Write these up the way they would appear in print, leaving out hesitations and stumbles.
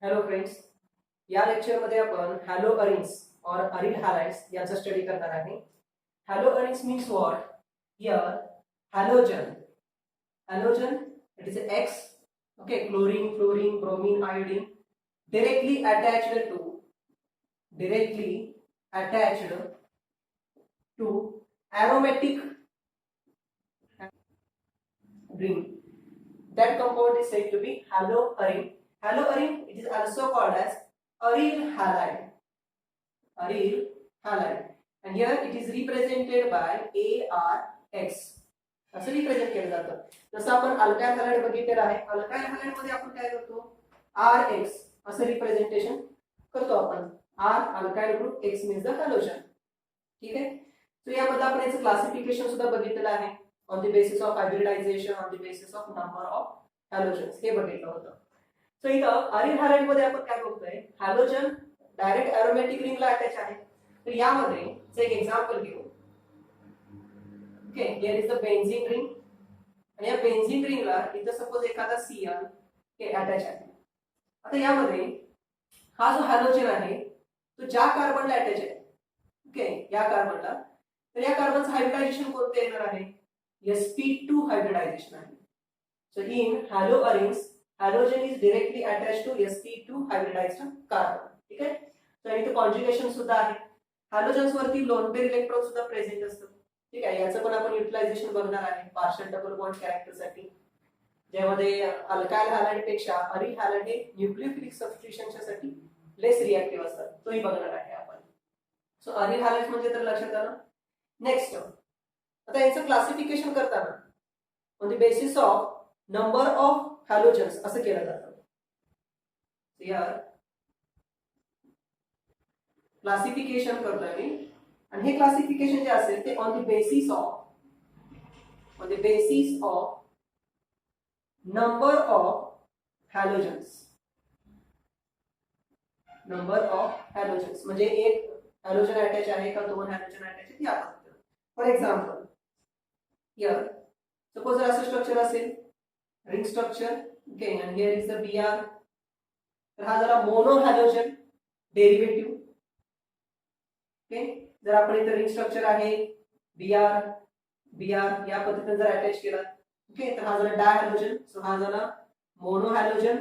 Hello friends, या लेक्चरमध्ये आपण हॅलो अरिन्स और अरिल हॅलाइड्स यांचा स्टडी करणार आहे. Hello arenes means what? Here halogen it is X, okay, chlorine, fluorine, bromine, iodine directly attached to aromatic ring. That compound is said to be haloarine. Haloarine, it is also called as aryl halide. And here it is represented by ARX. असं represent केलं जातं. जसं आपण alkyl halide बघितलेलं आहे. Alkyl halide मध्ये आपण काय करतो? RX असं रिप्रेझेंटेशन करतो आपण. R alkyl group, X means the halogen. ठीक आहे. सो यामध्ये आपण याचं क्लासिफिकेशन सुद्धा बघितलेलं आहे. On the basis of hybridisation, on the basis of number of halogens हे बघितलं होतं. सो इथं अरिल हॅलाइड मध्ये आपण काय बघतोय? हॅलोजन डायरेक्ट एरोमॅटिक रिंगला अटॅच आहे. तर यामध्ये एक एक्झाम्पल घेऊ. Okay, here is the benzene ring. आणि या बेन्झीन रिंगला इथं सपोज एखादा Cl हे अटॅच आहे. आता यामध्ये हा जो हॅलोजन आहे तो ज्या कार्बनला अटॅच आहे, ओके, या कार्बनला, तर या कार्बनचं हायब्रिडायझेशन कोणतं येणार आहे? sp2 हायब्रिडायझेशन आहे. So in haloarenes halogen is directly attached to sp2 hybridized carbon. ठीक आहे. तर इथे कॉन्जुगेशन सुद्धा आहे. हॅलोजन्स वरती लोन पेअर इलेक्ट्रॉन सुद्धा प्रेझेंट असतात. ठीक आहे. याचं पण आपण युटिलायझेशन बघणार आहे पार्शियल डबल बॉन्ड कॅरेक्टर साठी, ज्यामध्ये अल्काइल हॅलाइड पेक्षा अरिल हॅलाइड हे न्यूक्लियोफिलिक सबस्टिट्यूशनच्या साठी लेस रिएक्टिव्ह असतात. तोही बघणार आहे आपण. सो अरिल हॅलाइड म्हणजे तर लक्षात आलं. नेक्स्ट, आता याचं क्लासिफिकेशन करताना on the basis of number of halogens असं केलं जातं. यार क्लासिफिकेशन करतोय मी, आणि हे क्लासिफिकेशन जे असेल ते on the basis of number of halogens. म्हणजे एक हॅलोजन अटॅच आहे का दोन हॅलोजन अटॅच आहेत या बघतो. फॉर एक्झाम्पल, हियर सपोज जर असं स्ट्रक्चर असेल, ring structure, okay, and here is the Br. तर हा जरा मोनो हॅलोजन डेरिव्हेटिव्ह. ओके, जर आपण इथे रिंग स्ट्रक्चर आहे Br या पद्धतीने जर अटॅच केला, ओके, तर हा झाला डाय हॅलोजन. सो हा झाला mono halogen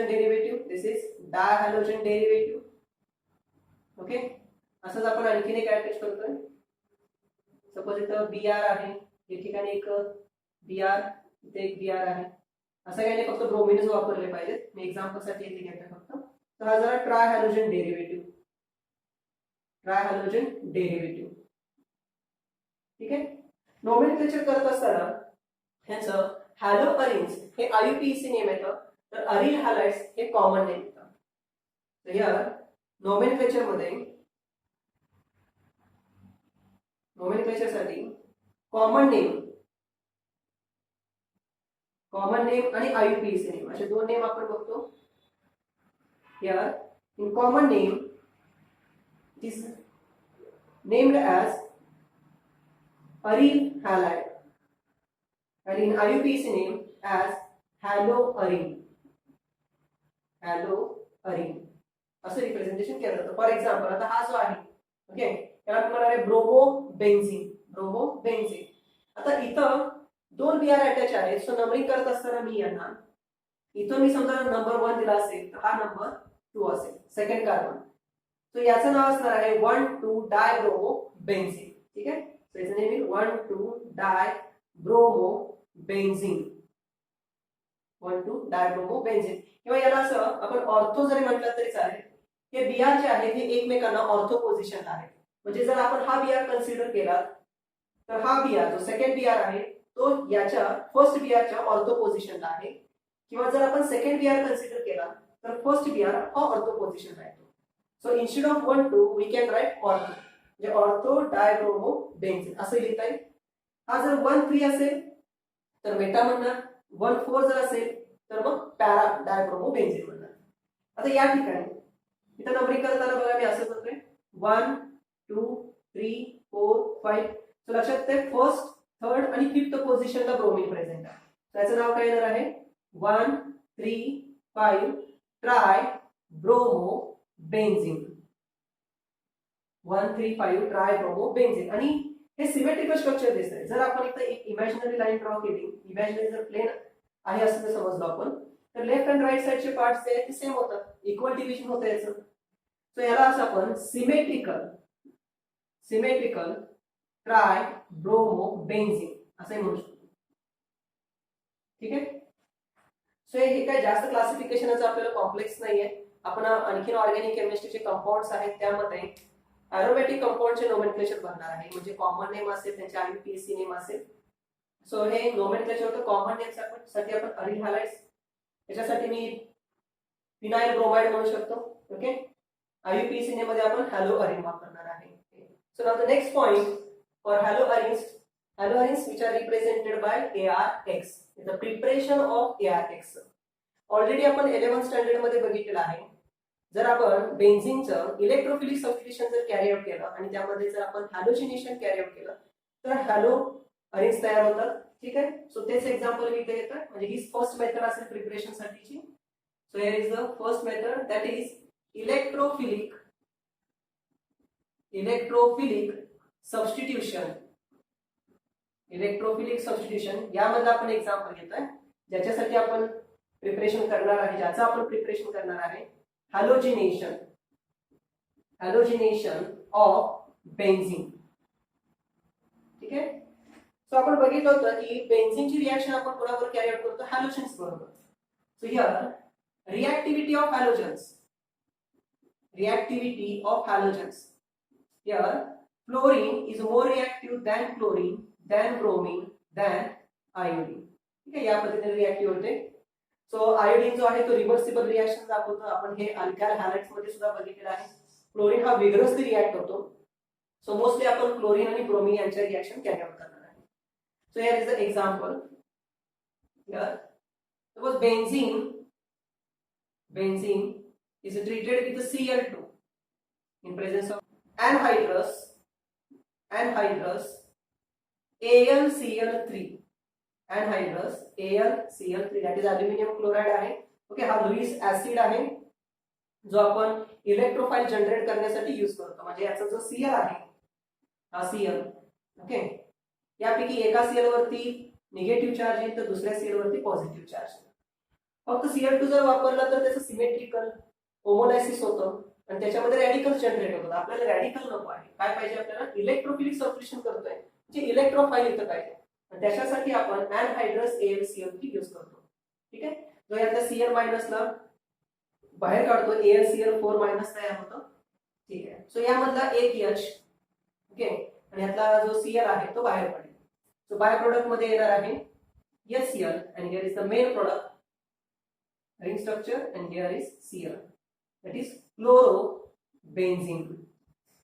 derivative. This is di halogen derivative. Okay, असंच आपण आणखीन एक अटॅच करतोय. सपोज इथं Br आहे, या ठिकाणी एक Br, इथे एक Br आहे. असं काही नाही, फक्त ब्रोमिनच वापरले पाहिजेत. मी एक्झाम्पल साठी इथे घेतोय फक्त. तर हा जरा ट्राय हॅलोजन डेरिव्हेटिव्ह. ठीक आहे. नोमेनक्लेचर करत असताना ह्याचं हॅलो अरिन्स हे IUPAC नेम येतं, तर अरिल हॅलाइड्स हे कॉमन नेम येतं. तर या नोमेनक्लेचर साठी कॉमन नेम आणि IUPAC नेम असे दोन नेम आपण बघतो. Here in common name it is named as aryl halide, and in IUPAC name as haloarine असं रिप्रेझेंटेशन केलं जातं. फॉर एक्झाम्पल, आता हा जो आहे, ओके, त्याला तुम्हाला आहे ब्रोमोबेन्झीन. आता इथं दोन Br अटॅच आहेत. सो नंबरिंग करत असताना मी यांना इथं मी समजा नंबर 1 दिला असेल तर हा नंबर 2 असेल, सेकंड कार्बन. सो याचं नाव असणार आहे 1,2 डायब्रोमोबेन्झीन. ठीक आहे. सो याचं नेम आहे 1,2 डायब्रोमोबेन्झीन. किंवा याला असं आपण ऑर्थो जरी म्हटलं तरी चालेल. हे Br जे आहे हे एकमेकांना ऑर्थो पोझिशनला आहे. म्हणजे जर आपण हा Br कन्सिडर केला तर हा Br जो सेकंड Br आहे तो याच्या फर्स्ट Br च्या ऑर्थो पोझिशनला आहे. किंवा जर आपण सेकंड Br कन्सिडर केला तर फर्स्ट Br हा ऑर्थो पोझिशनला आहे. So instead of 1,2 we can write ortho, म्हणजे ऑर्थो डायब्रोमोबेन्झीन असं लिहिता येईल. हा जर 1,3 असेल तर मेटा म्हणणार, 1,4 जर असेल तर मग पॅरा डायब्रोमोबेन्झीन म्हणणार. आता या ठिकाणी इथं नंबरिंग करताना बघा मी असं करतोय 1, 2, 3, 4, 5. सो लक्षात ते फर्स्ट, थर्ड आणि फिफ्थ पोझिशनला ब्रोमिन प्रेझेंट आहे. त्याचं नाव काय येणार आहे 1, 3,5 try bromo benzene. 1,3,5 try bromo benzene. आणि हे सिमेट्रिकल स्ट्रक्चर दिसतंय. जर आपण इथं एक इमॅजिनरी लाईन ड्रॉ केली, इमॅजिनरी जर प्लेन आहे असं जर समजलं आपण, तर लेफ्ट अँड राईट साइडचे पार्ट्स ते सेम होतात, इक्वल डिव्हिजन होतं याचं. सो याला असं आपण सिमेट्रिकल ट्राय ब्रोमो बेन्झीन असंही म्हणू शकतो. ठीक आहे. सो हे काय जास्त क्लासिफिकेशनचं आपल्याला कॉम्प्लेक्स नाहीये. आपण आणखीन ऑर्गॅनिक केमिस्ट्रीचे कंपाऊंड्स आहेत त्यामध्ये अरोमॅटिक कंपाऊंडचे नोमेनक्लेचर बनणार आहे. म्हणजे कॉमन नेम असेल, त्यांचे IUPAC नेम असेल. सो हे नोमेनक्लेचर होतं. कॉमन नेम साठी आपण अरिल हॅलाइड्स, याच्यासाठी मी फिनाइल ब्रोमाइड म्हणू शकतो. ओके. IUPAC नेम मध्ये आपण हॅलो अरिन वापरणार आहे. So now the next point for hello arenes which are represented by ARX. the preparation of ARX. Already आपण 11th स्टँडर्ड मध्ये बघितलेलं आहे. जर आपण बेन्झीनचं इलेक्ट्रोफिलिक सबस्टिट्यूशन जर कॅरी आउट केलं आणि त्यामध्ये जर आपण हॅलोजिनेशन कॅरी आउट केलं तर हॅलो अरिन्स तयार होतात. ठीक आहे. सो तेच एक्झाम्पल मी इथे येतं. म्हणजे ही फर्स्ट मेथड असेल प्रिपरेशन साठीची. So here is the first method, that is electrophilic substitution. यामध्ये आपण एक्झाम्पल घेतोय ज्याच्यासाठी आपण प्रिपरेशन करणार आहे, ज्याचं आपण प्रिपरेशन करणार आहे हॅलोजिनेशन ऑफ बेन्झीन. ठीक आहे. सो आपण बघितलं होतं की बेन्झीनची रिएक्शन आपण कोणावर कॅरी आउट करतो, हॅलोजन्स बरोबर. So here reactivity of halogens. Here fluorine is more reactive than chlorine, than bromine, than iodine. ठीक आहे. या पद्धतीने रिएक्टिव्ह होते. सो आयोडीन जो आहे तो रिव्हर्सिबल रिएक्शन दाखवतो. आपण हे अल्काइल हॅलाइड्स मध्ये सुद्धा बघितलेलं आहे. क्लोरीन हा विग्रसली रिएक्ट होतो. सो मोस्टली आपण क्लोरीन आणि ब्रोमीन यांच्या रिएक्शन कॅरी आउट करणार आहे. So here is the example. Here suppose benzene is treated with Cl2 in presence of anhydrous AlCl3. anhydrous AlCl3 that is aluminum chloride आहे. Okay. हा Lewis acid आहे जो आपण electrophile generate करण्यासाठी use करतो. म्हणजे याचा जो Cl आहे हा Cl. ओके. यापैकी एका Cl वरती निगेटिव्ह चार्ज आहे तर दुसऱ्या Cl वरती पॉझिटिव्ह चार्ज आहे. फक्त Cl2 जर वापरला तर त्याचं सिमेट्रिकल होमोलायसिस होतं आणि त्याच्यामध्ये रॅडिकल्स जनरेट होतात. आपल्याला रॅडिकल नको आहे. काय पाहिजे आपल्याला, इलेक्ट्रोफिलिक सबस्टिट्यूशन करतोय जे इलेक्ट्रोफाइल इथं पाहिजे. त्याच्यासाठी आपण अनहायड्रस AlCl3 यूज करतो. ठीक आहे. जो यातल्या Cl मायनसला बाहेर काढतो, AlCl4 मायनस तयार होतं. ठीक आहे. सो यामधला एक H. ओके. आणि यातला जो Cl आहे तो बाहेर पडेल. सो बाय प्रोडक्ट मध्ये येणार आहे HCl and here is the main product ring structure and here is Cl, that is chlorobenzene.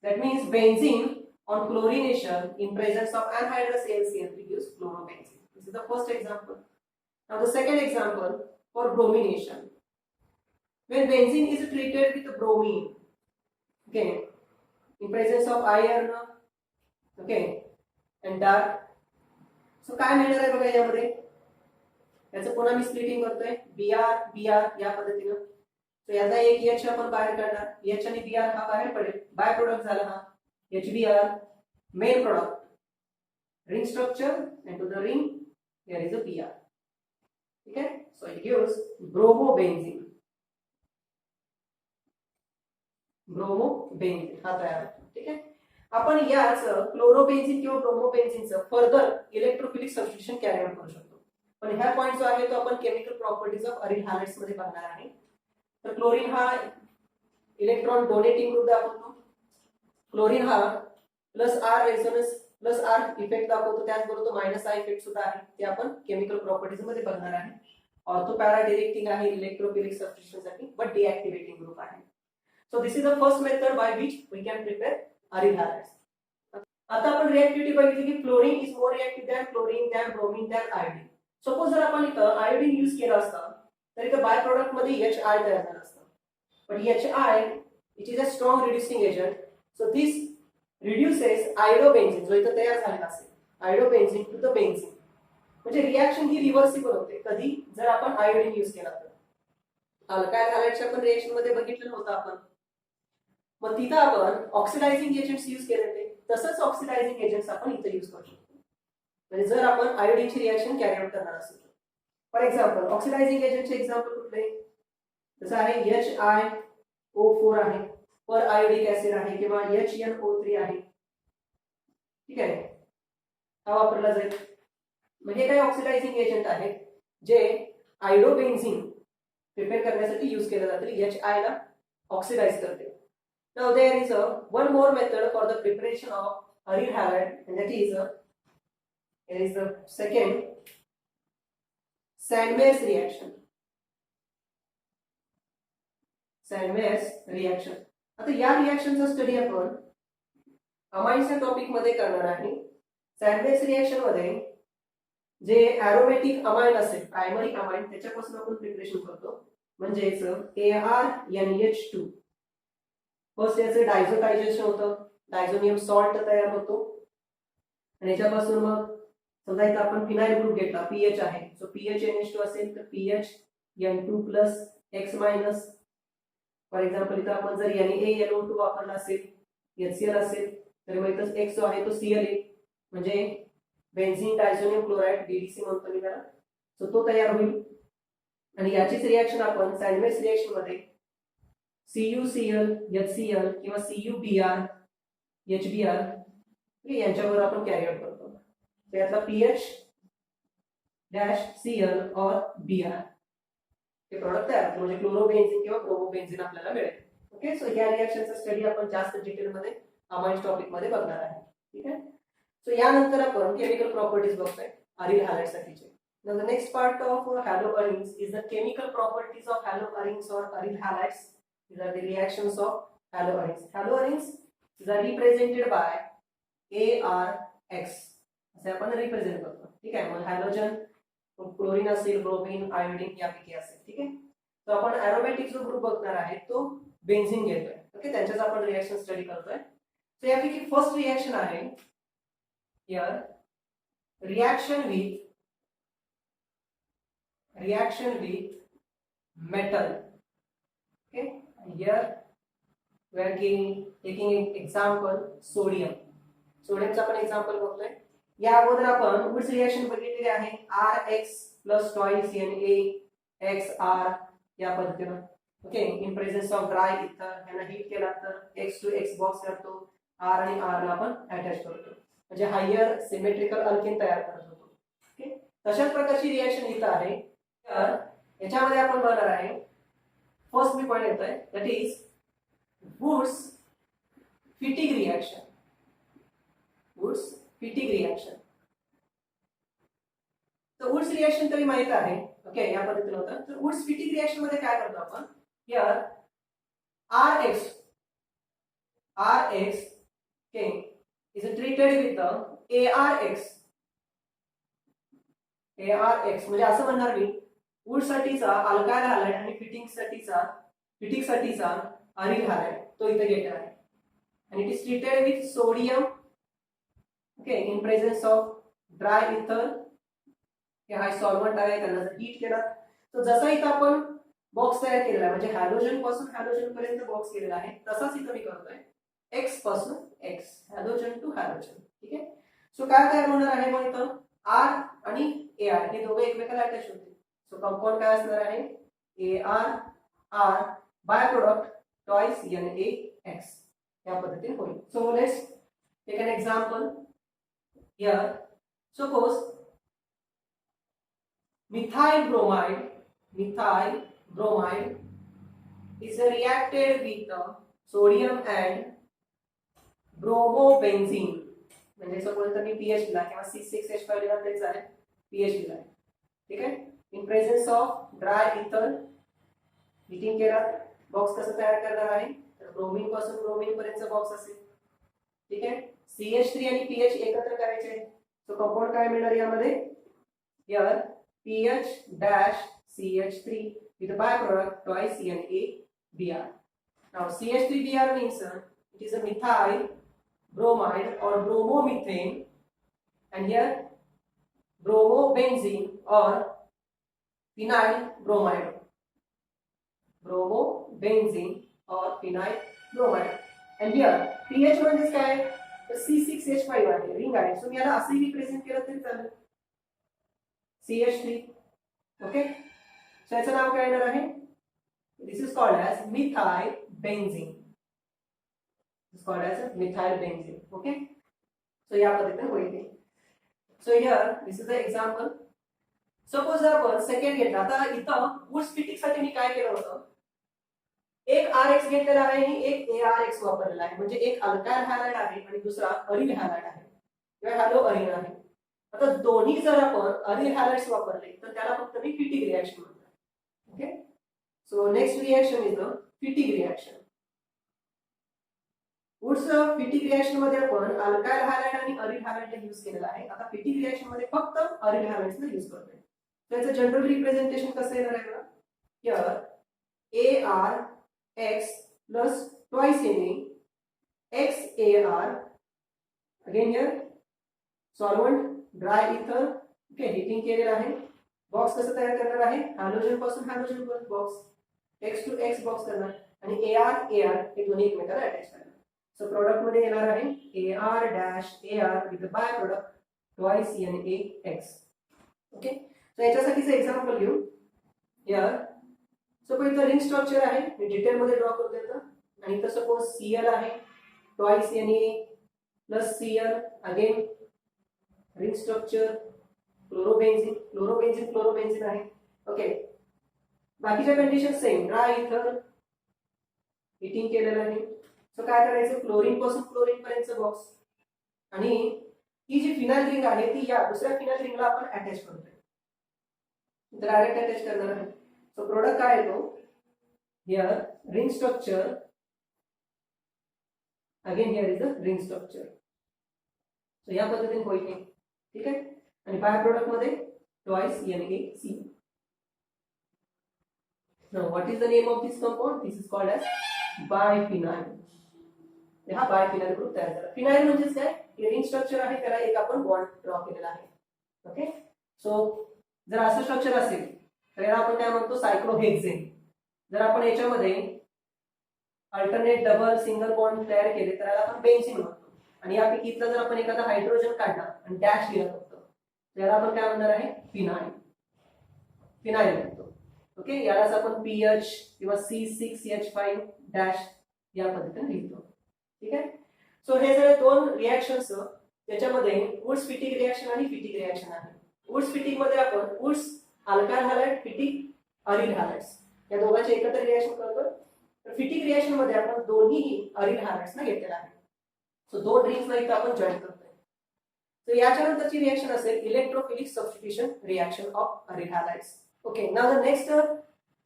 That means benzene on chlorination in presence of anhydrous AlCl3 gives chlorobenzene. This is the first example. Now the second example for bromination. When benzene is treated with bromine, okay, in presence of iron, okay, and dark. So काय मिळणार आहे बघा यामध्ये, याचं पुन्हा मी splitting करतोय Br या पद्धतीनं. सो याचा एक H आपण बाहेर काढणार, H आणि Br हा बाहेर पडेल. बाय प्रोडक्ट झाला हा HBr. Main product ring structure and to the ring there is a Br. ठीक आहे. सो इट गिव्स ब्रोमोबेन्झीन हा तयार होतो. ठीक आहे. आपण याच क्लोरोबेन्झीन किंवा ब्रोमोबेन्झीनचं further electrophilic substitution carry out करू शकतो. पण ह्या पॉइंट जो आहे तो आपण chemical properties of aryl halides मध्ये बघणार आहे. तर क्लोरीन हा इलेक्ट्रॉन डोनेटिंग ग्रुप दाखवतो. क्लोरीन हा +R रेझोनन्स +R इफेक्ट दाखवतो. त्याचबरोबर -I इफेक्ट सुद्धा आहे. ते आपण केमिकल प्रॉपर्टीज मध्ये बघणार आहे. ऑर्थो पॅरा डिरेक्टिंग आहे इलेक्ट्रोफिलिक सबस्टिट्यूशन साठी, बट डिऍक्टिव्हेटिंग ग्रुप आहे. So this is the first method by which we can prepare aryl halides. आता आपण रिएक्टिव्हिटी बघितली की fluorine is more reactive than chlorine, than bromine, than iodine. Suppose जर आपण इथं आयोडीन यूज केला असता तर इथं बाय प्रोडक्ट मध्ये HI तयार झाला असता. पण HI it is a strong reducing agent. So this reduces iodobenzene जो इथं तयार झालेला असेल, आयोडोबेन्झीन टू द बेन्झीन. म्हणजे रिएक्शन ही रिव्हर्सिबल होते कधी जर आपण आयोडीन यूज केला तर. अल्काइल हॅलाइडच्या पण रिएक्शन मध्ये बघितलेलं होतं आपण. मग तिथं आपण ऑक्सिडायझिंग एजंट्स यूज केले होते, तसंच ऑक्सिडायझिंग एजंट्स आपण इथं यूज करू शकतो. म्हणजे जर आपण आयोडीनची रिएक्शन कॅरी आउट करणार असेल. फॉर एक्झाम्पल ऑक्सिडायझिंग एजंटचे एक्झाम्पल कुठले, जसं आहे HiO4 आहे, पर आयोडिक ऍसिड आहे, किंवा HNO3 आहे. ठीक आहे, हा वापरला जाईल. म्हणजे काही ऑक्सिडायझिंग एजंट आहे जे आयोडोबेन्झीन प्रिपेअर करण्यासाठी यूज केलं जातं. HI ला ऑक्सिडाइज करते. Now there is one more method for the preparation of aryl halide, and that is the second Sandmeier's reaction. Sandmeier's reaction. आता या रिएक्शनचा स्टडी आपण अमाइन्सच्या टॉपिक मध्ये करणार आहे. सॅन्डमेयर्स रिएक्शन मध्ये जे एरोमॅटिक अमाइन असेल, प्रायमरी अमाइन, त्याच्यापासून आपण प्रिपरेशन करतो. म्हणजेच ArNH2 फर्स्ट याचं डायझोटायझेशन होतं, डायझोनियम सॉल्ट तयार होतो, आणि याच्यापासून मग समजा इथं आपण फिनाइल ग्रुप घेतला, पीएच आहे, सो PHNH2 असेल तर PHN2 plus X minus. For example इथं आपण जर NaNO2 वापरला असेल, HCl असेल, तर मग इथं X जो आहे तो Cl म्हणजे बेन्झीन डायझोनियम क्लोराइड, BDC म्हणतो मी त्याला, सो तो तयार होईल. आणि याचीच रिएक्शन आपण सॅन्डमेयर्स रिएक्शन मध्ये CuCl HCl किंवा CuBr HBr यांच्यावर आपण कॅरी आउट करतो. त्यातला PH Cl और Br हे प्रोडक्ट तयार होतं, म्हणजे क्लोरोबेन्झीन किंवा ब्रोमोबेन्झीन आपल्याला मिळेल. ओके, सो या रिएक्शनचा स्टडी आपण जास्त डिटेल मध्ये अमाइन्स टॉपिक मध्ये बघणार आहे. ठीक आहे, सो यानंतर आपण केमिकल प्रॉपर्टीज बघतोय अरिल हॅलाइड साठीचे. Now the next part of haloarenes is the chemical properties of haloarenes or aryl halides. These are the reactions of haloarenes. Haloarenes are represented by ARX. असे आपण represent करतो. ठीक आहे, मग halogen chlorine असेल, bromine, iodine यापैकी असेल. ठीक आहे, तर आपण एरोमॅटिक जो ग्रुप बघणार आहे तो बेन्झीन घेतोय. ओके, त्यांच्याच आपण रिएक्शन स्टडी करतोय. तर यापैकी फर्स्ट रिएक्शन आहे here reaction with metal. Okay, here we are taking an example sodium. सोडियमचा आपण एक्झाम्पल बघतोय. या अगोदर आपण वुड्स रिएक्शन बघितलेली आहे, RX प्लस ट्वाइस NaXR या पद्धतीने. Okay, in presence of dry इथर यांना हीट केला तर X टू X बॉक्स करतो, R आणि R ला आपण अटॅच करतो, म्हणजे हायर सिमेट्रिकल अल्केन तयार करत होतो. ओके, तशाच प्रकारची रिएक्शन इथं आहे. तर याच्यामध्ये आपण बघणार आहे फर्स्ट मी पॉइंट येतोय, that is Wurtz Fittig reaction. Wurtz Fittig reaction. तर वुड्स रिएक्शन तरी माहित आहे. ओके, या पद्धतीने होतं. तर वुड्स फिटिग रिएक्शन मध्ये काय करतो आपण, here RX okay is treated with the ARX म्हणजे असं म्हणणार मी, वुड साठीचा अल्काइल हॅलाइड आणि फिटिंग साठीचा अरिल हॅलाइड तो इथे घेतला आहे, आणि it is treated with sodium. Okay, in presence of dry इथर. हे हा सॉल्व्हंट आहे, त्यांना जर हीट केला तर जसा इथं आपण बॉक्स तयार केलेला आहे, म्हणजे हॅलोजन पासून हॅलोजन पर्यंत बॉक्स केलेला आहे, तसाच इथं मी करतोय X पासून X, हॅलोजन टू हॅलोजन. ठीक आहे, सो काय तयार होणार आहे मग इथं R आणि AR हे दोघे एकमेकाला अटॅच होतील. सो कंपाऊंड काय असणार आहे, AR by product twice NaX या पद्धतीने होईल. So let's take an example. Here suppose methyl bromide is reacted with sodium and bromobenzene. म्हणजे सपोज तर मी pH दिला किंवा C6H5 दिला तरी चालेल, pH दिला. ठीक आहे, इन प्रेझेन्स ऑफ ड्राय इथर हीटिंग केला, बॉक्स कसं तयार करणार आहे, तर ब्रोमीन पासून ब्रोमीन पर्यंतचा बॉक्स असेल. ठीक आहे, CH3 आणि pH एकत्र करायचे, सो कंपाऊंड काय मिळणार यामध्ये, here PH-CH3 with byproduct twice NaBr. Now CH3Br means it is a methyl bromide or bromomethane, and here bromobenzene or phenyl bromide. Bromobenzene और phenyl bromide. And here PH म्हणजेच काय, तर C6H5 आहे, ring आहे. So मी याला असंही represent केलं तरी चालेल, CH3. ओके, सो याचं नाव काय येणार आहे, this is called as methyl benzene. It's called as a methyl benzene. Okay, so या पद्धतीने होईल. So here this is the example. Suppose आपण सेकंड घेतला. आता इथं वुड्स फिटिंग साठी मी काय केलं होतं, एक RX घेतलेला आहे आणि एक ARX वापरलेला आहे. म्हणजे एक अल्काइल हॅलाइड आहे आणि दुसरा अरिल हॅलाइड आहे किंवा हॅलो अरिल आहे. आता दोन्ही जर आपण अरिल हॅलाइड्स वापरले तर त्याला फक्त मी फिटिंग रिएक्शन म्हणतो. Okay, so next reaction is the Fittig reaction. Wurtz Fittig reaction मध्ये आपण अल्काइल हॅलाइड आणि अरिल हॅलाइड यूज केलेला आहे. आता फिटिंग रिएक्शन मध्ये फक्त अरिल हॅलाइड्स यूज करतोय. त्याचं जनरल रिप्रेझेंटेशन कसं येणार आहे बघा, here ARX plus twice XAR, again here solvent dry इथर. ओके, हिटिंग केलेलं आहे. बॉक्स कसं तयार करणार आहे, हॅलोजन पासून हॅलोजन पर्यंत box, X to X box करणार आणि AR हे दोन्ही एकमेकाला अटॅच करणार. सो प्रोडक्ट मध्ये येणार आहे AR-AR with by product twice NaX. Okay, so याच्यासाठीचं एक्झाम्पल घेऊ. हिअर सपोज इथं रिंग स्ट्रक्चर आहे, मी डिटेल मध्ये ड्रॉ करू देतो. आणि इथं सपोज Cl आहे, twice Na plus Cl, again ring structure, chlorobenzene आहे. ओके, बाकीच्या condition same, dry ether, heating केलेलं आहे. सो काय करायचं, क्लोरीन पासून क्लोरीन पर्यंतचं बॉक्स आणि ही जी फिनाइल रिंग आहे ती या दुसऱ्या फिनाइल रिंगला आपण अटॅच करतोय, डायरेक्ट अटॅच करणार आहे. सो प्रोडक्ट काय येतो, here ring structure, again here is the ring structure. So या पद्धतीने होईल. ठीक आहे, आणि बाय प्रोडक्ट मध्ये twice NaC. Now what is the name of this compound? This is called as biphenyl. हा बायफिनाइल ग्रुप तयार झाला. फिनाइल म्हणजे काय, रिंग स्ट्रक्चर आहे, त्याला एक आपण बॉन्ड ड्रॉ केलेला आहे. ओके, सो जर असं स्ट्रक्चर असेल तर याला आपण काय म्हणतो, सायक्लोहेक्सेन. जर आपण याच्यामध्ये अल्टरनेट डबल सिंगल बॉन्ड तयार केले तर याला आपण बेन्झीन म्हणतो. आणि यापैकी इथला जर आपण एखादा हायड्रोजन काढला आणि डॅश दिला फक्त तर याला आपण काय म्हणणार आहे, फिनाइल म्हणतो. ओके, यालाच आपण PH किंवा C6H5 डॅश या पद्धतीने लिहितो. ठीक आहे, सो हे सगळे दोन रिएक्शन्स त्याच्यामध्ये वुड्स फिटिंग रिएक्शन आणि फिटिंग रिएक्शन आहे. वुड्स फिटिंग मध्ये आपण Wurtz alkyl halide, Fittig aryl halides या दोघांचे एकत्र रिएक्शन करतो. तर फिटिंग रिएक्शन मध्ये आपण दोन्ही अरिल हॅलाइड्स ना घेतलेला आहे. सो दोन रिंग्स ना इथं आपण जॉईन करतोय. तर याच्या नंतरची रिएक्शन असेल electrophilic substitution reaction of aryl halides. Okay, now the next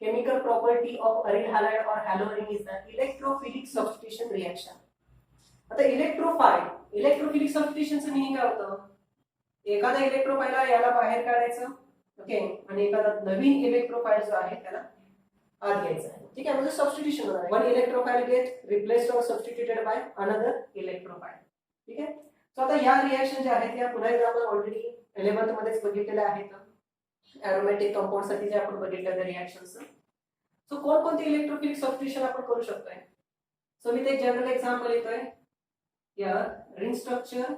chemical property of aryl halide or halo ring is the electrophilic substitution reaction. आता इलेक्ट्रोफिलिक सबस्टिट्यूशनचं मीनिंग काय होतं, एखादा इलेक्ट्रोफाइल याला बाहेर काढायचं. ओके, आणि एखादा नवीन इलेक्ट्रोफाइल जो आहे त्याला आत घ्यायचा आहे. ठीक आहे, म्हणजे सबस्टिट्यूशन होणार आहे. वन इलेक्ट्रोफाइल गेट रिप्लेस्ड और सबस्टिट्यूटेड बाय अनदर इलेक्ट्रोफाइल. ठीक आहे, सो आता या रिएक्शन ज्या आहेत त्या पुन्हा एकदा आपण ऑलरेडी 11th मध्येच बघितलेल्या आहेत. एरोमॅटिक कंपाऊंड साठी जे आपण बघितलेल्या रिएक्शन्स. सो कोणकोणते इलेक्ट्रोफिलिक सबस्टिट्यूशन आपण करू शकतोय. सो मी ते जनरल एक्झाम्पल येतोय. Here ring structure,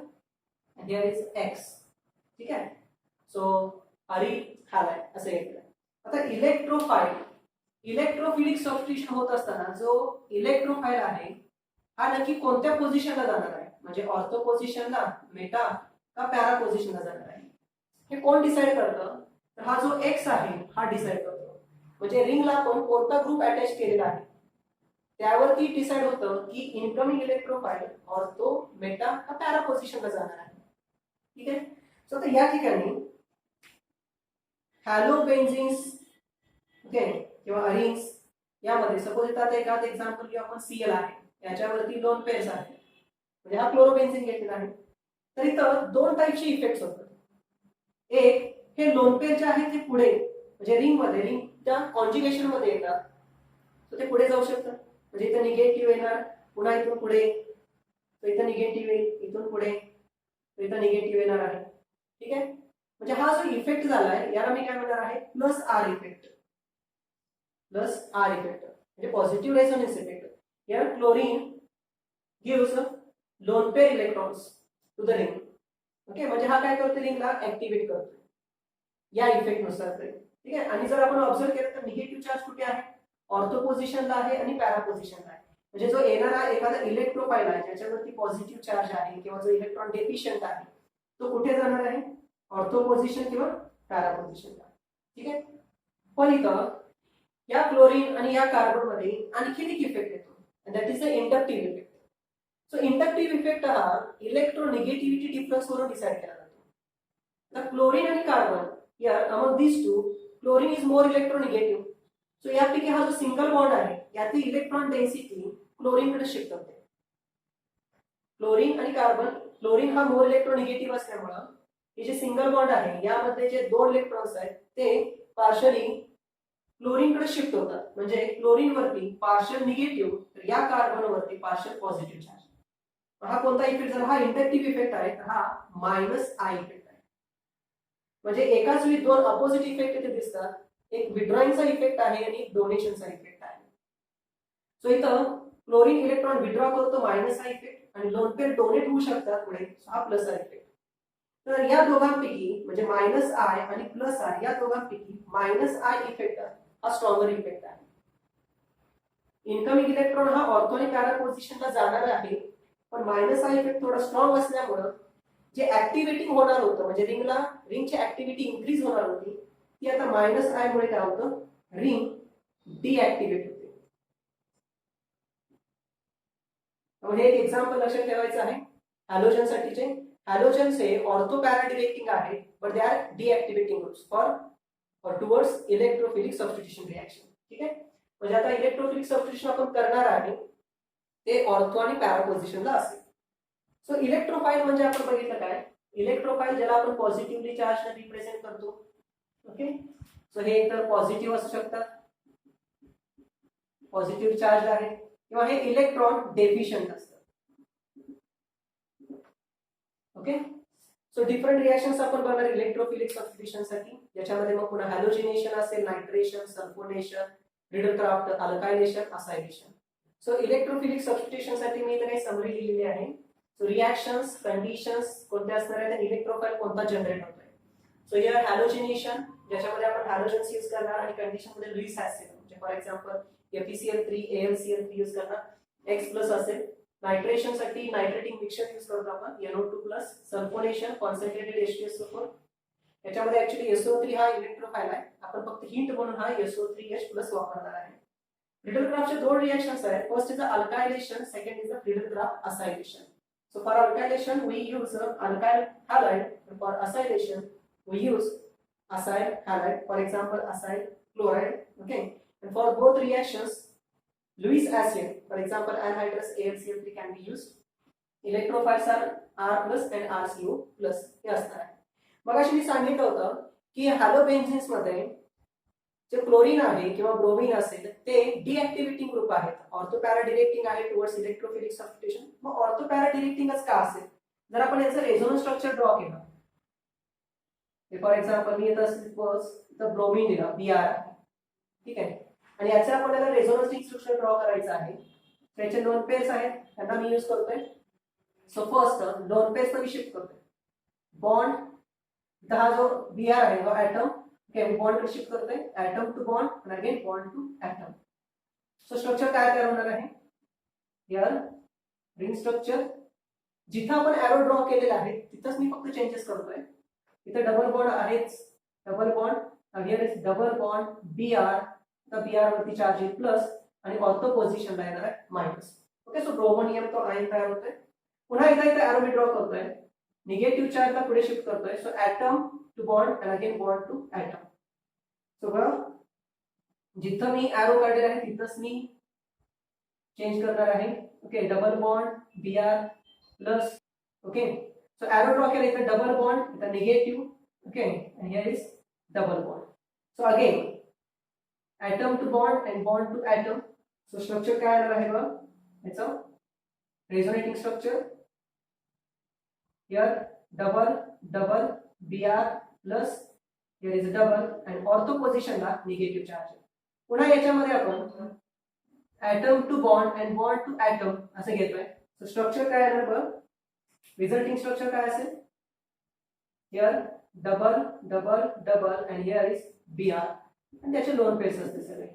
here is X. ठीक आहे, सो अरिल हॅलाइड असं येतं. आता इलेक्ट्रोफिलिक सबस्टिट्यूशन होत असताना जो इलेक्ट्रोफाइल आहे हा नक्की कोणत्या पोझिशनला जाणार आहे, म्हणजे ऑर्थो पोझिशनला, मेटा का पॅरा पोझिशनला जाणार आहे, हे कोण डिसाइड करतं, तर हा जो X आहे हा डिसाइड करतो. म्हणजे रिंगला आपण कोणता ग्रुप अटॅच केलेला आहे त्यावरती डिसाइड होतं की इनकमिंग इलेक्ट्रोफाइल ऑर्थो, मेटा का पॅरा पोझिशनला जाणार आहे. ठीक आहे, सो आता या ठिकाणी हॅलोबेन्झीन्स, ओके, किंवा अरिन्स यामध्ये सपोज इथं आता एखादं एक्झाम्पल किंवा आपण Cl आहे, याच्यावरती दोन पेअर्स आहेत, म्हणजे हा क्लोरोबेन्झीन घेतलेला आहे. तर इथं दोन टाईपचे इफेक्ट्स होतात. एक, हे लोन पेअर जे आहे ते पुढे म्हणजे रिंगच्या कॉन्ज्युगेशन मध्ये येतात, तर ते पुढे जाऊ शकतात. म्हणजे इथं निगेटिव्ह येणार, पुन्हा इथून पुढे, तर इथं निगेटिव्ह येईल, इथून पुढे, तर इथं निगेटिव्ह येणार आहे. ठीक आहे, म्हणजे हा जो इफेक्ट झालाय याला मी काय म्हणणार आहे, plus R effect. Plus R effect म्हणजे positive resonance effect. Here chlorine gives lone pair electrons to the ring. Okay, म्हणजे हा काय करतो, रिंगला ऍक्टिव्हेट करतो या इफेक्ट नुसार. ठीक आहे. आणि जर आपण ऑब्झर्व केलं तर निगेटिव्ह चार्ज कुठे आहे, ऑर्थो पोझिशनला आहे आणि पॅरा पोझिशनला आहे. म्हणजे जो येणारा एखादा इलेक्ट्रोफाईल आहे ज्याच्यावरती पॉझिटिव्ह चार्ज आहे किंवा जो इलेक्ट्रॉन डेफिशियंट आहे तो कुठे जाणार आहे, ऑर्थो पोझिशन किंवा पॅरा पोझिशनला. ठीक आहे. पण इथं या क्लोरीन आणि या कार्बन मध्ये आणखी एक इफेक्ट येतो, that is the inductive effect. So inductive effect हा इलेक्ट्रोनिगेटिव्हिटी डिफरन्स वरून डिसाइड केला जातो. तर क्लोरीन आणि कार्बन या among these two, chlorine is more electronegative. So यापैकी हा जो सिंगल बॉन्ड आहे यातील इलेक्ट्रॉन डेन्सिटी क्लोरीन कडे शिफ्ट होते. क्लोरीन आणि कार्बन, क्लोरीन हा मोर इलेक्ट्रोनिगेटिव्ह असल्यामुळे हे जे सिंगल बॉन्ड आहे यामध्ये जे दोन इलेक्ट्रॉन्स आहेत ते पार्शली क्लोरीन कडे शिफ्ट होतात. म्हणजे क्लोरीन वरती पार्शियल निगेटिव्ह तर या कार्बन वरती पार्शियल पॉझिटिव्ह चार्ज. हा कोणता इफेक्ट झाला, हा इंडक्टिव्ह इफेक्ट आहे, तर हा मायनस आय इफेक्ट आहे. म्हणजे एकाच वेळी दोन अपोजिट इफेक्ट इथे दिसतात, एक विड्रॉइंगचा इफेक्ट आहे आणि एक डोनेशनचा इफेक्ट आहे. सो इथं क्लोरीन इलेक्ट्रॉन विड्रॉ करतो मायनस आय इफेक्ट आणि लोन पेअर डोनेट होऊ शकतात पुढे, हा प्लस आय इफेक्ट. तर या दोघांपैकी म्हणजे मायनस आय आणि प्लस आय या दोघांपैकी मायनस आय इफेक्ट हा स्ट्रॉंगर इफेक्ट आहे. इनकमिंग इलेक्ट्रॉन हा ऑर्थो आणि पॅरा पोझिशनला जाणार आहे, पण मायनस आय इफेक्ट थोडा स्ट्रॉंग असल्यामुळे जे ऍक्टिव्हेटिंग होणार होतं म्हणजे रिंगची ऍक्टिव्हिटी इन्क्रीज होणार होती ती आता मायनस आय मुळे काय होतं, रिंग डिऍक्टिव्हेट होते. म्हणजे एक एक्झाम्पल लक्षात ठेवायचं आहे हॅलोजन साठीचे. हॅलोजन्स हे ऑर्थो पॅरा डिरेक्टिंग आहे, but they are deactivating groups for towards electrophilic substitution reaction. ठीक आहे. म्हणजे आता इलेक्ट्रोफिलिक सबस्टिट्यूशन आपण करणार आहे ते ऑर्थो आणि पॅरा पोझिशनला असेल. सो इलेक्ट्रोफाईल म्हणजे आपण बघितलं काय, इलेक्ट्रोफाईल ज्याला आपण पॉझिटिव्हली चार्ज रिप्रेझेंट करतो. ओके, सो हे तर पॉझिटिव्ह असू शकतात, पॉझिटिव्ह चार्ज आहे, किंवा हे इलेक्ट्रॉन डेफिशियंट असतात. ओके, सो डिफरंट रिएक्शन्स आपण बघणार इलेक्ट्रोफिलिक सबस्टिट्यूशन साठी, ज्याच्यामध्ये मग पुन्हा हॅलोजिनेशन असेल, nitration, sulphonation, Friedel Crafts, alkylation, acylation. So electrophilic substitution साठी मी इथे काही समरी लिहिलेली आहे. सो रिएक्शन्स, कंडिशन्स कोणत्या असणार आहेत, इलेक्ट्रोफाईल कोणता जनरेट होतोय. सो हिअर हॅलोजिनेशन ज्याच्यामध्ये आपण हॅलोजन्स यूज करणार आणि कंडिशन मध्ये लुईस ऍसिड म्हणजे for example FeCl3 AlCl3 use करणार, X प्लस असेल. नायट्रेशन साठी नायट्रेटिंग मिक्सचर यूज करतो आपण NO2 plus. Sulphonation concentrated H2SO4. याच्यामध्ये ऍक्च्युअली SO3 हा इलेक्ट्रोफाईल आहे, आपण फक्त हिंट म्हणून हा SO3H प्लस वापरणार आहे. फ्रीडलक्राफ्टचे दोन रिएक्शन्स आहेत, first is the alkylation, second is the Friedel Crafts acylation. So for alkylation we use alkyl halide, and for acylation we use acyl halide, for example acyl chloride. Okay, and for both reactions Lewis acid, for example anhydrous AlCl3 can be used. Electrophiles are R plus and RCO plus हे असणार आहे. मगाशी मी सांगितलं होतं की हॅलोबेन्झिन्स मध्ये जे chlorine आहे किंवा ब्रोमीन असेल ते डिऍक्टिव्हेटिंग ग्रुप आहेत, ऑर्थो पॅरा डिरेक्टिंग आहे टुवर्ड्स इलेक्ट्रोफिलिक सबस्टिट्यूशन. मग ऑर्थो पॅरा डिरेक्टिंगच का असेल, जर आपण याचं रेझोनन्स स्ट्रक्चर ड्रॉ केलं, फॉर एक्झाम्पल मी इथं ब्रोमीन दिला Br, ठीक आहे, आणि याचं आपल्याला रेझोनन्स स्ट्रक्चर ड्रॉ करायचं आहे. त्याचे दोन पेअर्स आहेत, त्यांना मी यूज करतोय. सो फर्स्ट दोन पेअर्स मी शिफ्ट करतोय, बॉन्ड हा जो Br आहे तो ऍटम, ओके, बॉन्ड शिफ्ट करतोय ऍटम टू बॉन्ड आणि again bond to atom. So structure काय तयार होणार आहे, हिअर रिंग स्ट्रक्चर. जिथं आपण एरो ड्रॉ केलेला आहे तिथंच मी फक्त चेंजेस करतोय. इथे डबल बॉन्ड आहेच, double bond, here is double bond Br, तर Br वरती चार्ज आहे प्लस आणि ऑर्थो पोझिशनला येणार आहे मायनस. ओके, सो ब्रोमोनियम तो आयन तयार होतोय. पुन्हा इथे एरो मी ड्रॉ करतोय, निगेटिव्ह चार्जला पुढे शिफ्ट करतोय. सो ऍटम टू बॉन्ड आणि again bond to atom. So बघा जिथं मी एरो काढलेला आहे तिथंच मी चेंज करणार आहे. Okay, double bond Br plus. Okay, so arrow draw केला, इथं डबल बॉन्ड, इथं negative. Okay, and here is double bond. So again atom to bond and bond to atom. So structure काय येणार आहे बघा, याचं resonating structure. here double double Br plus here is double and ortho position ला negative charge. पुन्हा याच्यामध्ये आपण atom to bond and bond to atom असं घेतोय. स्ट्रक्चर काय आहे बघ, रिझल्टिंग स्ट्रक्चर काय असेल, here double double double and here is BR आणि त्याचे लोन पेअर्स असते सगळे.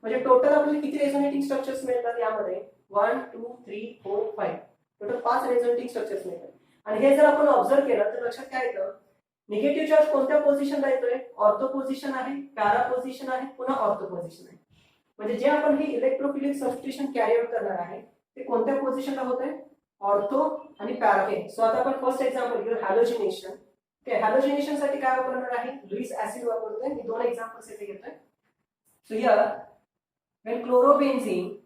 म्हणजे टोटल आपल्याला किती रेझोनेटिंग स्ट्रक्चर्स मिळतात यामध्ये, 1 2 3 4 5, टोटल 5 रेझोनेटिंग स्ट्रक्चर्स मिळतात. आणि हे जर आपण ऑब्झर्व केलं तर लक्षात काय येतं, निगेटिव्ह चार्ज कोणत्या पोझिशनला येतोय, ऑर्थो पोझिशन आहे, पॅरा पोझिशन आहे, पुन्हा ऑर्थो पोझिशन आहे. म्हणजे जे आपण हे इलेक्ट्रोफिलिक सबस्टिट्यूशन कॅरी आउट करणार आहे ते कोणत्या पोझिशनला होत आहे, ऑर्थो आणि पॅरा. सो आता आपण फर्स्ट एक्झाम्पल घेऊ, हॅलोजिनेशन. हॅलोजिनेशन साठी काय वापरणार आहे, लुईस ऍसिड वापरतोय. मी 2 एक्झाम्पल्स इथे घेतोय. So here when chlorobenzene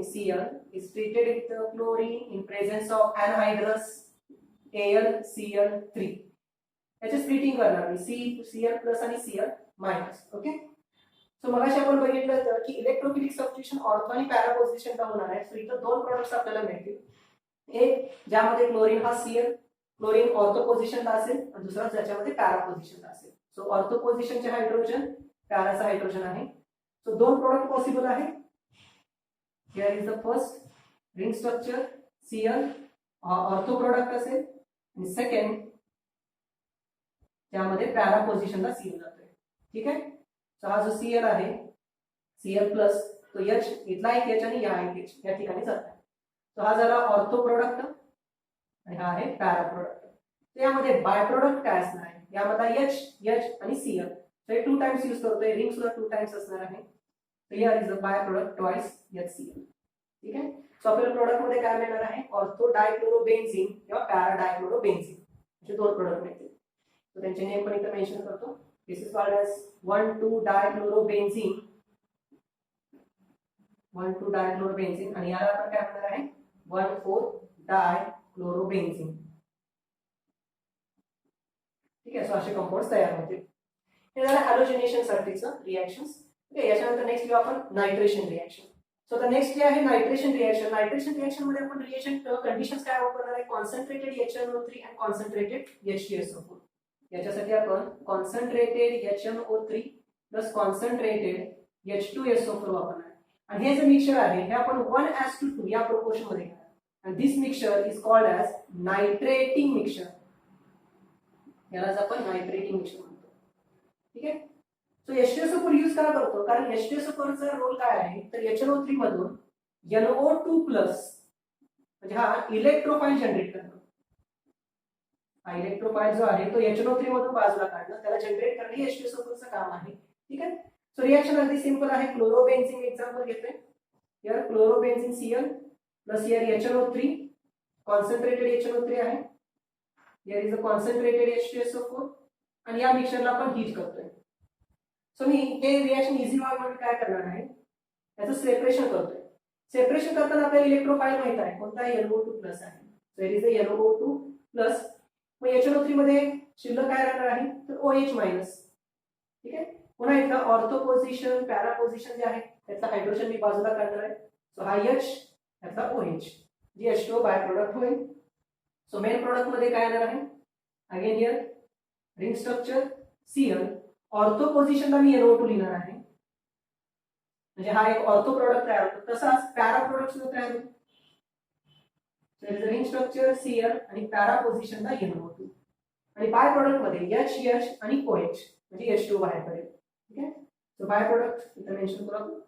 Cl is treated with chlorine in presence of anhydrous AlCl3, याचे स्प्लिटिंग करणार मी Cl प्लस आणि Cl मायनस. ओके, सो मगाशी आपण बघितलं तर की इलेक्ट्रोफिलिक सबस्टिट्यूशन ऑर्थो आणि पॅरा पोझिशनला होणार आहे. सो इथं 2 प्रोडक्ट्स आपल्याला मिळतील, एक ज्यामध्ये क्लोरीन हा Cl, क्लोरीन ऑर्थो पोझिशनला असेल, आणि दुसरा ज्याच्यामध्ये पॅरा पोझिशनला असेल. सो ऑर्थो पोझिशनचे हायड्रोजन, पॅराचा हायड्रोजन आहे. सो 2 प्रोडक्ट पॉसिबल आहे. Here is the first ring structure Cl ortho product असेल, आणि सेकंड त्यामध्ये पॅरा पोझिशनला Cl जातोय. ठीक आहे, सो हा जो Cl आहे, Cl प्लस, तो H इथला एक H आणि या एक H या ठिकाणी जात आहे. सो हा झाला ऑर्थो प्रोडक्ट आणि हा आहे पॅरा प्रोडक्ट. यामध्ये बाय प्रोडक्ट काय असणार आहे, यामध्ये H आणि Cl. सो हे 2 टाइम्स यूज करतोय, रिंग सुद्धा 2 टाइम्स असणार आहे. So here is the by product twice HCl. ठीक आहे, सो आपल्याला प्रोडक्ट मध्ये काय मिळणार आहे, ऑर्थो डायक्लोरोबेन्झीन किंवा पॅरा डायक्लोरोबेन्झीन असे 2 प्रोडक्ट मिळतील. सो त्यांचे नेम पण इथे मेन्शन करतो. दिस इज कॉल्ड एज 1,2 डायक्लोरोबेन्झीन, 1,2 डायक्लोरोबेन्झीन, आणि याला आपण काय म्हणणार आहे, 1,4 डायक्लोरोबेन्झीन. ठीक आहे, सो असे कंपाऊंड्स तयार होतील. हे झालं हॅलोजिनेशन साठीचं रिएक्शन्स. ओके, याच्यानंतर नेक्स्ट घेऊ आपण नायट्रेशन रिएक्शन. सो आता नेक्स्ट जे आहे नायट्रेशन रिएक्शन. नायट्रेशन रिएक्शन मध्ये आपण रिएक्शन कंडिशन्स काय वापरणार आहे, concentrated HNO3 and concentrated H2SO4. याच्यासाठी आपण concentrated HNO3 plus concentrated H2SO4 वापरणार आहे. आणि हे जे मिक्सचर आहे हे आपण 1:2 या प्रोपोर्शन मध्ये घेणार. आणि this mixture is called as nitrating mixture. यालाच आपण नायट्रेटिंग मिक्सचर म्हणतो. ठीक आहे, सो H2SO4 यूज करा करतो, कारण H2SO4 चा रोल काय आहे, तर HNO3 मधून NO2 प्लस म्हणजे हा इलेक्ट्रोफाइल जनरेट करतो. हा इलेक्ट्रोफाइल जो आहे तो HNO3 मधून बाजूला काढणं, त्याला जनरेट करणे हे H2SO4 चं काम आहे. ठीक आहे, सो रिएक्शन अगदी सिंपल आहे. क्लोरोबेन्झीन एक्झाम्पल घेतोय. Here chlorobenzene Cl plus here HNO3, concentrated HNO3 आहे. Here is a concentrated H2SO4, आणि या मिक्सचरला आपण हीट करतोय. सो मी हे रिएक्शन इझी व्हावं म्हणून काय करणार आहे, याचं सेपरेशन करतोय. सेपरेशन करताना आपल्याला इलेक्ट्रोफाइल माहित आहे, कोणता NO2 प्लस आहे. So it is a NO2 plus. मग HNO3 मध्ये शिल्लक काय राहणार आहे, तर OH मायनस. ठीक आहे, पुन्हा एकदा ऑर्थो पोझिशन, पॅरा पोझिशन जे आहे त्याचा हायड्रोजन मी बाजूला काढणार आहे. सो हा H, याचा OH, जी H2O बाय प्रोडक्ट होईल. सो मेन प्रोडक्ट मध्ये काय येणार आहे, again here ring structure Cl, ortho पोझिशनला मी NO2 लिहिणार आहे, म्हणजे हा एक ऑर्थो प्रोडक्ट तयार होतो. तसाच पॅरा प्रोडक्ट सुद्धा तयार होतो. रिंग स्ट्रक्चर Cl आणि पॅरा पोझिशनला NO2, आणि बाय प्रोडक्ट मध्ये H आणि OH म्हणजे H2O बाहेर पडेल. ठीक आहे, सो बाय प्रोडक्ट इथे मेन्शन करू,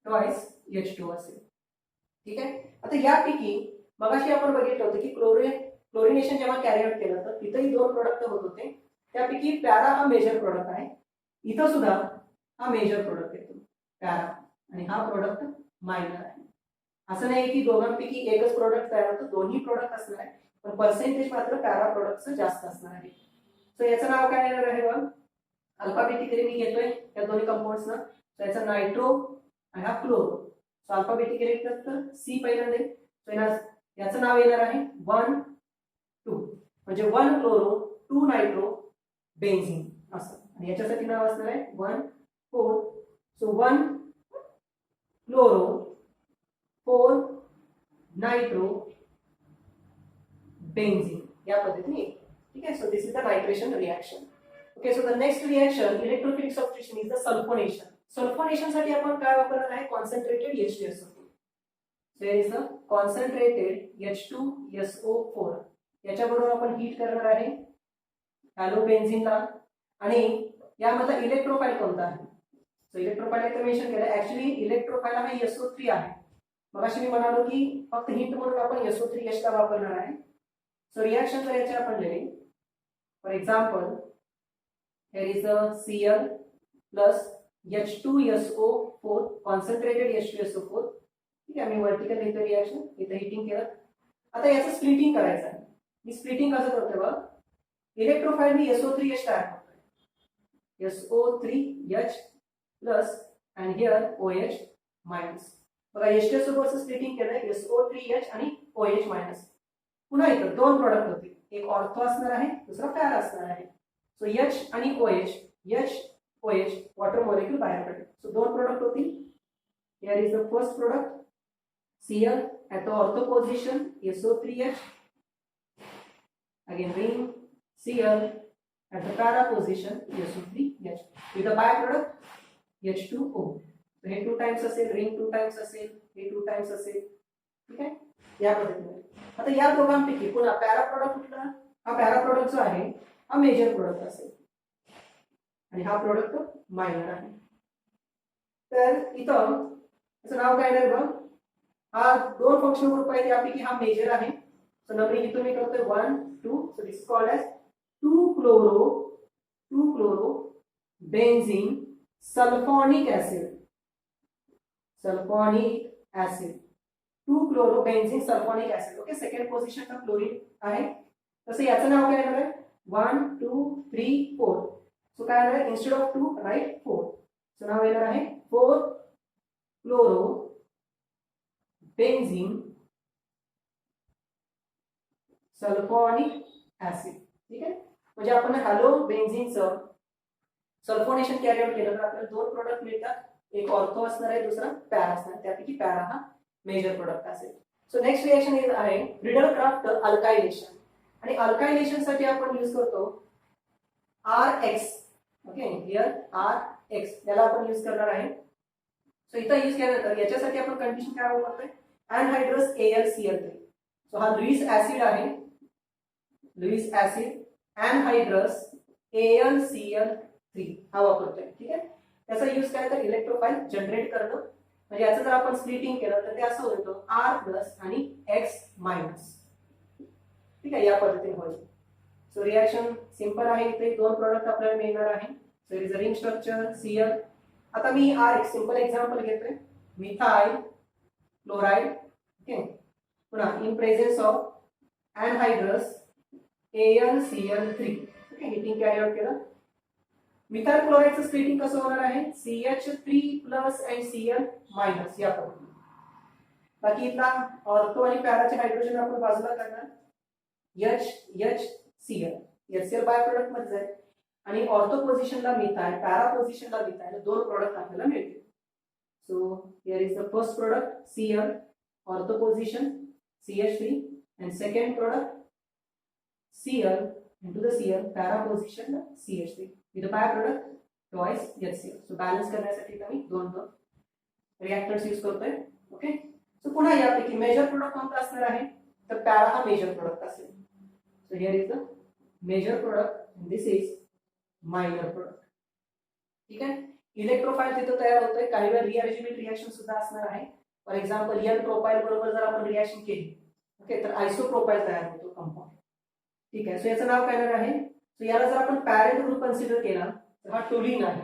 ट्वाइस H2O असेल. ठीक आहे, आता यापैकी मगाशी आपण बघितलं होतं की क्लोरिनेशन जेव्हा कॅरी आउट केलं तर तिथेही 2 प्रोडक्ट होत होते. त्यापैकी पॅरा हा मेजर प्रोडक्ट आहे. इथं सुद्धा हा मेजर प्रोडक्ट येतो पॅरा, आणि हा प्रोडक्ट मायनर आहे. असं नाही की दोघांपैकी एकच प्रोडक्ट तयार होतं, दोन्ही प्रोडक्ट असणार आहे, पण पर्सेंटेज मात्र पॅरा प्रोडक्टचं जास्त असणार आहे. सो याचं नाव काय येणार आहे बघ, अल्फाबेटिकली मी घेतोय या दोन्ही कंपाऊंड्सना. सो याचा नायट्रो आणि हा क्लोरो. सो अल्फाबेटिकली तर C पहिल्यांदा. सो याचं नाव येणार आहे 1 2, म्हणजे 1 क्लोरो 2 नायट्रो बेन्झीन असं. आणि याच्यासाठी नाव असणार आहे 1 4. सो 1 क्लोरो 4 नायट्रो बेन्झीन या पद्धतीने. ठीक आहे, so this is the nitration reaction. Okay, so the next reaction, electrophilic substitution, is the sulfonation. Sulfonation साठी आपण काय वापरणार आहे, concentrated H2SO4. There is a concentrated H2SO4. याच्याबरोबर आपण हीट करणार आहे हॅलोबेन्झीनला. आणि यामधला इलेक्ट्रोफाइल कोणता आहे, सो इलेक्ट्रोफाइल इथे मेन्शन केलं. ऍक्च्युली इलेक्ट्रोफाइल हा SO3 आहे. मग अशी मी म्हणालो की फक्त हिंट म्हणून आपण SO3H ला वापरणार आहे. सो रिएक्शन करायचे आपण लिहिले. For example here is a Cl plus H2SO4 concentrated H2SO4. ठीक आहे, मी वर्टिकल लिहितो रिएक्शन, इथे हिटिंग केलं. आता याचं स्प्लिटिंग करायचं आहे. मी स्प्लिटिंग कसं करतोय बघ, इलेक्ट्रोफाइल मी SO3H तयार करतोय, SO3H plus and here OH minus. बघा H2SO4 चं स्प्लिटिंग केलंय, SO3H आणि OH मायनस. पुन्हा इथं दोन प्रोडक्ट होतील, एक ऑर्थो असणार आहे, दुसरा पॅरा असणार आहे. सो H आणि OH, HOH वॉटर मॉलिक्यूल बाहेर पडेल. सो दोन प्रोडक्ट होतील. Here is the first product Cl at the ortho position SO3H, again ring Cl at the para position SO3H with the byproduct H2O. So हे 2 times असेल, ring 2 times असेल, हे 2 times असेल. ठीक आहे, या पद्धतीने. आता या दोघांपैकी पुन्हा पॅरा प्रोडक्ट कुठला, हा पॅरा प्रोडक्ट जो आहे हा मेजर प्रोडक्ट असेल आणि हा प्रोडक्ट मायनर आहे. तर इथं त्याचं नाव काय आहे बघ, हा दोन फंक्शनल ग्रुप आहे, त्यापैकी हा मेजर आहे. सो नंबरिंग इथून मी करतोय 1 2. So this called as 2-chloro benzene sulfonic acid. 2-chloro benzene sulfonic acid. Okay, second पोझिशनला क्लोरीन आहे. तसं याचं नाव काय आहे, 1 2 3 4. सो काय आहे, इन्स्टेड ऑफ 2 राईट 4. सो नाव येणार आहे 4-chloro बेन्झीन सल्फोनिक ऍसिड. ठीक आहे, म्हणजे आपण हॅलो बेन्झीनचं सल्फोनेशन कॅरी आउट केलं तर आपल्याला दोन प्रोडक्ट मिळतात, एक ऑर्थो असणार आहे, दुसरा पॅरा असणार आहे. त्यापैकी पॅरा हा मेजर प्रोडक्ट असेल. सो नेक्स्ट रिएक्शन आहे फ्रीडल-क्राफ्ट अल्कायलेशन. आणि अल्कायलेशन साठी आपण यूज करतो RX. ओके, हिअर RX याला आपण यूज करणार आहे. सो इथं यूज केल्यानंतर याच्यासाठी आपण कंडिशन काय वापरतोय, अनहायड्रस AlCl3. सो हा लुईस ऍसिड आहे, लुईस ऍसिड अनहायड्रस AlCl3 हा वापरतोय. ठीक आहे, त्याचा यूज काय तर इलेक्ट्रोफाइल जनरेट करणं. म्हणजे याचं जर आपण स्प्लिटिंग केलं तर ते असं होतं R प्लस आणि X मायनस. ठीक आहे, या पद्धतीने होईल. सो रिएक्शन सिंपल आहे, इथे दोन प्रोडक्ट आपल्याला मिळणार आहे. So it is a ring structure Cl. आता मी RX सिंपल एक्झाम्पल घेतोय, मिथाइल क्लोराइड. ओके, पुन्हा in presence of anhydrous AlCl3. Okay, heating carry out केलं. मिथाइल क्लोराइडचं स्प्लिटिंग कसं होणार आहे, CH3 plus and Cl minus या पद्धतीने. बाकी इथला ऑर्थो आणि पॅराचे हायड्रोजन आपण बाजूला करणार, HCl. HCl बाय प्रोडक्ट मध्ये जाईल आणि ऑर्थो पोझिशनला मिथाइल, पॅरा पोझिशनला मिथाइल, दोन प्रोडक्ट आपल्याला मिळतील. So here is the first product Cl, ortho position CH3, and second product Cl into the Cl, para position CH3 with the byproduct twice HCl. So balance करण्यासाठी आम्ही दोन reactors use करतोय. Okay, so पुन्हा यापैकी major product कोणता असणार आहे, तर पॅरा हा मेजर प्रोडक्ट असेल. So here is the major product and this is minor product. ठीक आहे, इलेक्ट्रोफाइल तिथं तयार होतोय. काही वेळा रिअरेंजमेंट रिएक्शन सुद्धा असणार आहे. फॉर एक्झाम्पल N प्रोपाइल बरोबर जर आपण रिएक्शन केली, ओके, तर आयसोप्रोपाइल तयार होतो कंपाऊंड. ठीक आहे, सो याचं नाव काय आहे, सो याला जर आपण पॅरेंट ग्रुप कन्सिडर केला तर हा टोलिन आहे.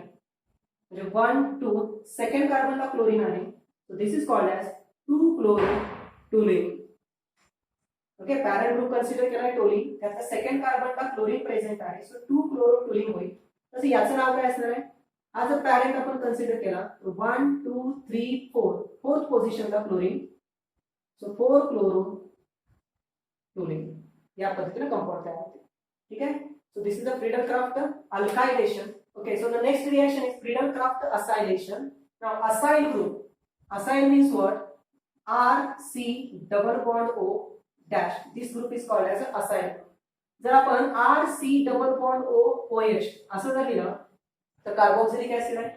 म्हणजे 1 2 सेकंड कार्बनला क्लोरीन आहे. So this is called as 2-chloro-toluene. Okay, parent group consider केला टोलिन, त्याचा सेकंड कार्बनला क्लोरीन प्रेझेंट आहे. सो 2-chloro-toluene होईल. तसं याचं नाव काय असणार आहे, हा जर पॅरेंट आपण कन्सिडर केला तर 1 2 3 4 फोर्थ पोझिशनला क्लोरीन. सो 4-chloro-toluene या पद्धतीने कंपाऊंड तयार होते. ठीक आहे, so this is the Friedel Crafts alkylation. Okay, so the next reaction is Friedel-Crafts acylation. Now acyl group, acyl means what, RC double bond O dash. This group is called as an acyl group. जर आपण RC double bond O OH असं जर लिहिलं तर carboxylic acid आहे.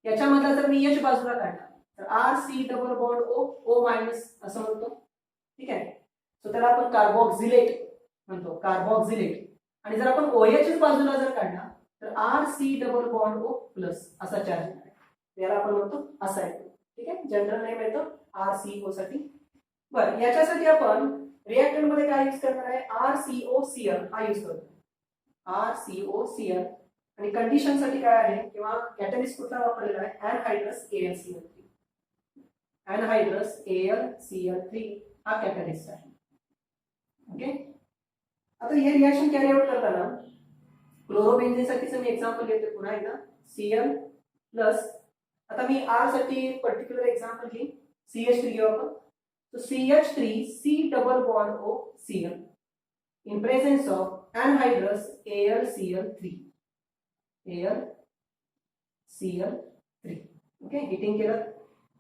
याच्यामधला जर मी H बाजूला काढला तर R C double bond O O minus असं म्हणतो. ठीक आहे. सो त्याला आपण कार्बोक्सिलेट म्हणतो, कार्बोक्सिलेट. आणि जर आपण OH बाजूला जर काढला तर R C double bond O plus असा चार्ज आहे. याला आपण म्हणतो असा येतो. ठीक आहे. जनरल नेम येतो RCO साठी. बरं, याच्यासाठी आपण रिएक्टंट मध्ये काय यूज करणार आहे, RCOCl हा यूज करतो. RCOCl. आणि कंडिशन साठी काय आहे किंवा कॅटलिस्ट कुठला वापरलेला आहे, एनहायड्रस AlCl3. एनहायड्रस AlCl3 हा कॅटलिस्ट आहे. ओके. आता हे रिएक्शन कॅरी आउट करताना क्लोरोबेन्झीन साठीचं मी एक्झाम्पल घेते पुन्हा एकदा. Cl प्लस, आता मी R साठी पर्टिक्युलर एक्झाम्पल घेईन, CH3 घेऊ आपण. So CH3C double bond O Cl in presence of anhydrous AlCl3. AlCl3. Okay. Heating केलं.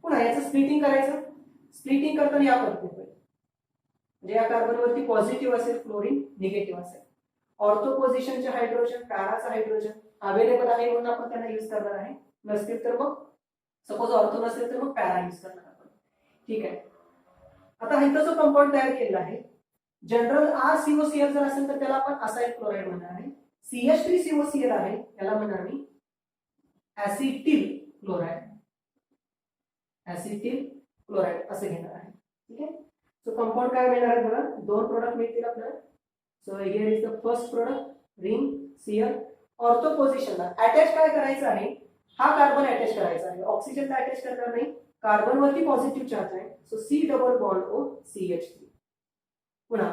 पुन्हा याचं स्प्लिटिंग करायचं. स्प्लिटिंग करताना या पद्धतीने म्हणजे या कार्बनवरती पॉझिटिव्ह असेल, क्लोरीन निगेटिव्ह असेल. ऑर्थो पोझिशनचे हायड्रोजन, पॅराचा हायड्रोजन अवेलेबल आहे म्हणून आपण त्यांना यूज करणार आहे. नसतील तर मग सपोज ऑर्थो नसेल तर मग पॅरा यूज करणार आपण. ठीक आहे. आता इथं जो कंपाऊंड तयार केलेला आहे, जनरल RCOCl जर असेल तर त्याला आपण असाइल क्लोराइड म्हणणार आहे. CH3COCl आहे त्याला म्हणणार मी ऍसिटिल क्लोराइड. ऍसिटिल क्लोराइड असं घेणार आहे. ठीक आहे. सो कंपाऊंड काय मिळणार आहे बघा, दोन प्रोडक्ट मिळतील आपल्याला. So here is the first product, ring Cl. Ortho पोझिशनला अटॅच काय करायचं आहे, हा कार्बन अटॅच करायचा आहे, ऑक्सिजनला अटॅच करणार नाही. कार्बन वरती पॉझिटिव्ह चार्ज आहे, so C double bond O CH3. पुन्हा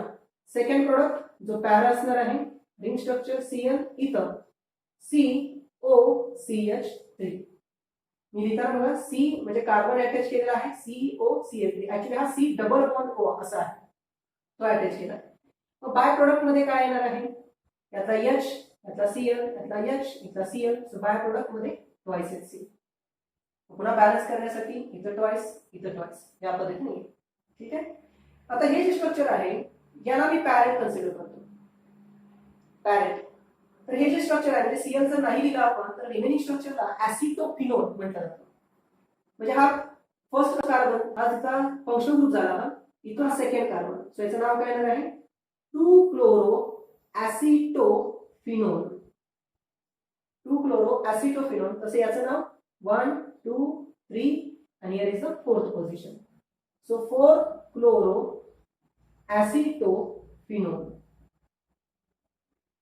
सेकंड प्रोडक्ट जो पॅरा असणार आहे, रिंग स्ट्रक्चर Cl, इथं COCH3. मी लिहिताना बघा C म्हणजे कार्बन अटॅच केलेला आहे, COCH3. ऍक्च्युली हा C डबल बॉन्ड O असा आहे, तो अटॅच केला. मग बाय प्रोडक्ट मध्ये काय येणार आहे, यातला H, यातला Cl, यातला H, यातला Cl. सो बाय प्रोडक्ट मध्ये ट्वाइस HCl. पुन्हा बॅलन्स करण्यासाठी इथं ट्वाइस, इथं ट्वाइस या पद्धतीने. ठीक आहे. आता हे जे स्ट्रक्चर आहे याला मी पॅरेंट कन्सिडर करतो. पॅरेंट. तर हे जे स्ट्रक्चर आहे म्हणजे Cl जर नाही लिहिलं आपण तर रिमेनिंग स्ट्रक्चरला ऍसिटोफिनोल म्हटलं जातं. म्हणजे हा फर्स्ट कार्बन, हा तिचा फंक्शनल ग्रुप झाला, हा इथं हा सेकंड कार्बन. सो याचं नाव काय येणार आहे, 2-क्लोरो-ऍसिटोफिनोल. 2-क्लोरो-ऍसिटोफिनोल. तसे याचं नाव 1, 2, 3 आणि here is the fourth position. So 4-क्लोरो-ऍसिटोफिनोल.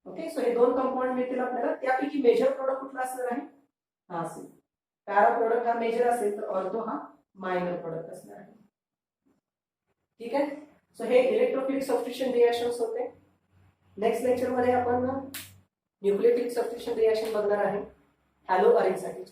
ओके. सो हे दोन कंपाऊंड मिळतील आपल्याला. त्यापैकी मेजर प्रोडक्ट कुठला असणार आहे, हा असेल. पॅरा प्रोडक्ट हा मेजर असेल तर ऑर्थो हा मायनर प्रोडक्ट असणार आहे. ठीक आहे. सो हे इलेक्ट्रोफिलिक सबस्टिट्यूशन रिएक्शन्स होते. नेक्स्ट लेक्चर मध्ये आपण न्यूक्लियोफिलिक सबस्टिट्यूशन रिएक्शन बघणार आहे हॅलो अरेंज साठी.